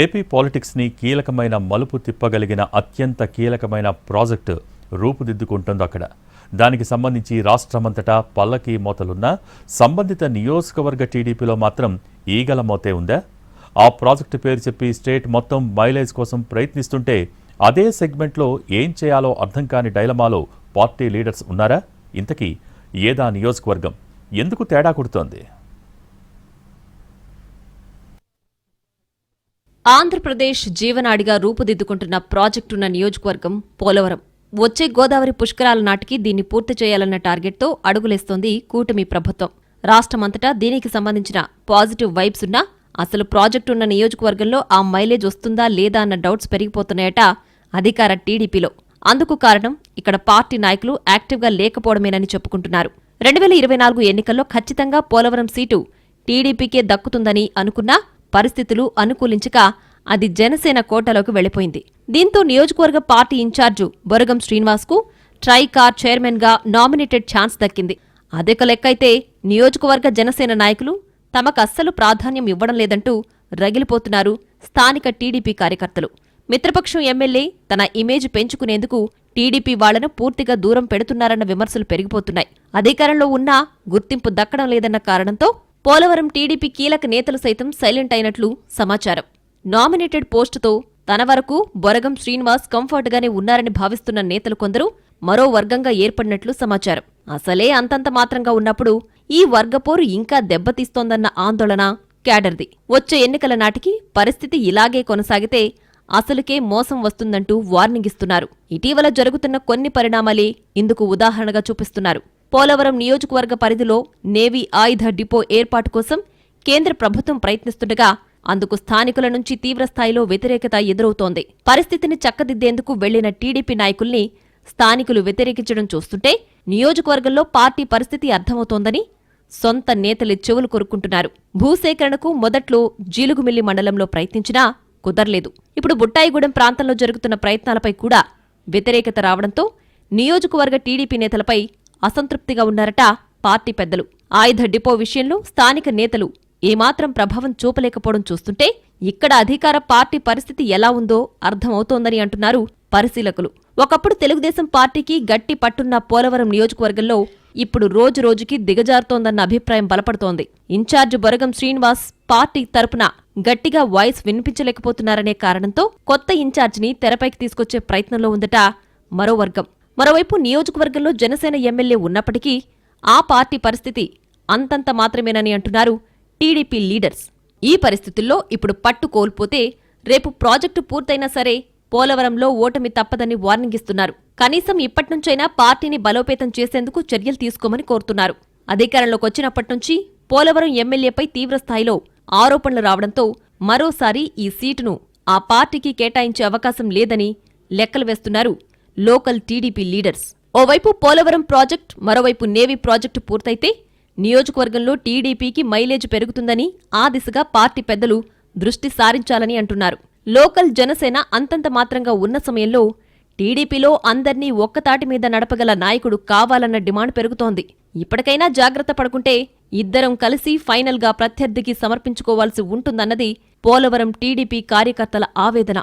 AP పాలిటిక్స్ని కీలకమైన మలుపు తిప్పగలిగిన అత్యంత కీలకమైన ప్రాజెక్టు రూపుదిద్దుకుంటుంది అక్కడ. దానికి సంబంధించి రాష్ట్రమంతటా పల్లకీ మోతలున్న సంబంధిత నియోజకవర్గ టీడీపీలో మాత్రం ఈగల మోతే ఉందా? ఆ ప్రాజెక్టు పేరు చెప్పి స్టేట్ మొత్తం మైలేజ్ కోసం ప్రయత్నిస్తుంటే అదే సెగ్మెంట్లో ఏం చేయాలో అర్థం కాని డైలమాలో పార్టీ లీడర్స్ ఉన్నారా? ఇంతకీ ఏదా నియోజకవర్గం? ఎందుకు తేడా కొడుతోంది? ఆంధ్రప్రదేశ్ జీవనాడిగా రూపుదిద్దుకుంటున్న ప్రాజెక్టున్న నియోజకవర్గం పోలవరం. వచ్చే గోదావరి పుష్కరాల నాటికి దీన్ని పూర్తి చేయాలన్న టార్గెట్తో అడుగులేస్తోంది కూటమి ప్రభుత్వం. రాష్ట్రమంతటా దీనికి సంబంధించిన పాజిటివ్ వైబ్స్ ఉన్నా అసలు ప్రాజెక్టున్న నియోజకవర్గంలో ఆ మైలేజ్ వస్తుందా లేదా అన్న డౌట్స్ పెరిగిపోతున్నాయట అధికార టీడీపీలో. అందుకు కారణం ఇక్కడ పార్టీ నాయకులు యాక్టివ్గా లేకపోవడమేనని చెప్పుకుంటున్నారు. 2024 ఎన్నికల్లో ఖచ్చితంగా పోలవరం సీటు టీడీపీకే దక్కుతుందని అనుకున్నా పరిస్థితులు అనుకూలించక అది జనసేన కోటాలోకి వెళ్లిపోయింది. దీంతో నియోజకవర్గ పార్టీ ఇన్ఛార్జు బొరగం శ్రీనివాస్కు ట్రైకార్ చైర్మన్గా నామినేటెడ్ ఛాన్స్ దక్కింది. అదొక లెక్కైతే నియోజకవర్గ జనసేన నాయకులు తమకస్సలు ప్రాధాన్యం ఇవ్వడం లేదంటూ రగిలిపోతున్నారు స్థానిక టీడీపీ కార్యకర్తలు. మిత్రపక్షం ఎమ్మెల్యే తన ఇమేజ్ పెంచుకునేందుకు టీడీపీ వాళ్లను పూర్తిగా దూరం పెడుతున్నారన్న విమర్శలు పెరిగిపోతున్నాయి. అధికారంలో ఉన్నా గుర్తింపు దక్కడం లేదన్న కారణంతో పోలవరం టీడీపీ కీలక నేతలు సైతం సైలెంట్ అయినట్లు సమాచారం. నామినేటెడ్ పోస్టుతో తన వరకు బొరగం శ్రీనివాస్ కంఫర్ట్గానే ఉన్నారని భావిస్తున్న నేతలు కొందరు మరో వర్గంగా ఏర్పడినట్లు సమాచారం. అసలే అంతంత మాత్రంగా ఉన్నప్పుడు ఈ వర్గపోరు ఇంకా దెబ్బతీస్తోందన్న ఆందోళన క్యాడర్ది. వచ్చే ఎన్నికల నాటికి పరిస్థితి ఇలాగే కొనసాగితే అసలుకే మోసం వస్తుందంటూ వార్నింగ్ ఇస్తున్నారు. ఇటీవల జరుగుతున్న కొన్ని పరిణామాలే ఇందుకు ఉదాహరణగా చూపిస్తున్నారు. పోలవరం నియోజకవర్గ పరిధిలో నేవీ ఆయుధ డిపో ఏర్పాటు కోసం కేంద్ర ప్రభుత్వం ప్రయత్నిస్తుండగా అందుకు స్థానికుల నుంచి తీవ్రస్థాయిలో వ్యతిరేకత ఎదురవుతోంది. పరిస్థితిని చక్కదిద్దేందుకు వెళ్లిన టీడీపీ నాయకుల్ని స్థానికులు వ్యతిరేకించడం చూస్తుంటే నియోజకవర్గంలో పార్టీ పరిస్థితి అర్థమవుతోందని సొంత నేతలే చెవులు కొరుక్కుంటున్నారు. భూసేకరణకు మొదట్లో జీలుగుమిల్లి మండలంలో ప్రయత్నించినా కుదర్లేదు. ఇప్పుడు బుట్టాయిగూడెం ప్రాంతంలో జరుగుతున్న ప్రయత్నాలపై కూడా వ్యతిరేకత రావడంతో నియోజకవర్గ టీడీపీ నేతలపై అసంతృప్తిగా ఉన్నారట పార్టీ పెద్దలు. ఆయుధ డిపో విషయంలో స్థానిక నేతలు ఏమాత్రం ప్రభావం చూపలేకపోవడం చూస్తుంటే ఇక్కడ అధికార పార్టీ పరిస్థితి ఎలా ఉందో అర్థమవుతోందని అంటున్నారు పరిశీలకులు. ఒకప్పుడు తెలుగుదేశం పార్టీకి గట్టి పట్టున్న పోలవరం నియోజకవర్గంలో ఇప్పుడు రోజురోజుకి దిగజారుతోందన్న అభిప్రాయం బలపడుతోంది. ఇన్ఛార్జ్ బొరగం శ్రీనివాస్ పార్టీ తరపున గట్టిగా వాయిస్ వినిపించలేకపోతున్నారనే కారణంతో కొత్త ఇన్ఛార్జిని తెరపైకి తీసుకొచ్చే ప్రయత్నంలో ఉందట మరో వర్గం. మరోవైపు నియోజకవర్గంలో జనసేన ఎమ్మెల్యే ఉన్నప్పటికీ ఆ పార్టీ పరిస్థితి అంతంత మాత్రమేనని అంటున్నారు టీడీపీ లీడర్స్. ఈ పరిస్థితుల్లో ఇప్పుడు పట్టు కోల్పోతే రేపు ప్రాజెక్టు పూర్తయినా సరే పోలవరంలో ఓటమి తప్పదని వార్నింగ్ ఇస్తున్నారు. కనీసం ఇప్పట్నుంచైనా పార్టీని బలోపేతం చేసేందుకు చర్యలు తీసుకోమని కోరుతున్నారు. అధికారంలోకి వచ్చినప్పట్నుంచి పోలవరం ఎమ్మెల్యేపై తీవ్రస్థాయిలో ఆరోపణలు రావడంతో మరోసారి ఈ సీటును ఆ పార్టీకి కేటాయించే అవకాశం లేదని లెక్కలు వేస్తున్నారు లోకల్ టీడీపీ లీడర్స్. ఓవైపు పోలవరం ప్రాజెక్ట్, మరోవైపు నేవీ ప్రాజెక్టు పూర్తయితే నియోజకవర్గంలో టీడీపీకి మైలేజ్ పెరుగుతుందని ఆ దిశగా పార్టీ పెద్దలు దృష్టి సారించాలని అంటున్నారు. లోకల్ జనసేన అంతంత మాత్రంగా ఉన్న సమయంలో టీడీపీలో అందర్నీ ఒక్కతాటి మీద నడపగల నాయకుడు కావాలన్న డిమాండ్ పెరుగుతోంది. ఇప్పటికైనా జాగ్రత్త పడుకుంటే ఇద్దరం కలిసి ఫైనల్గా ప్రత్యర్థికి సమర్పించుకోవాల్సి ఉంటుందన్నది పోలవరం టీడీపీ కార్యకర్తల ఆవేదన.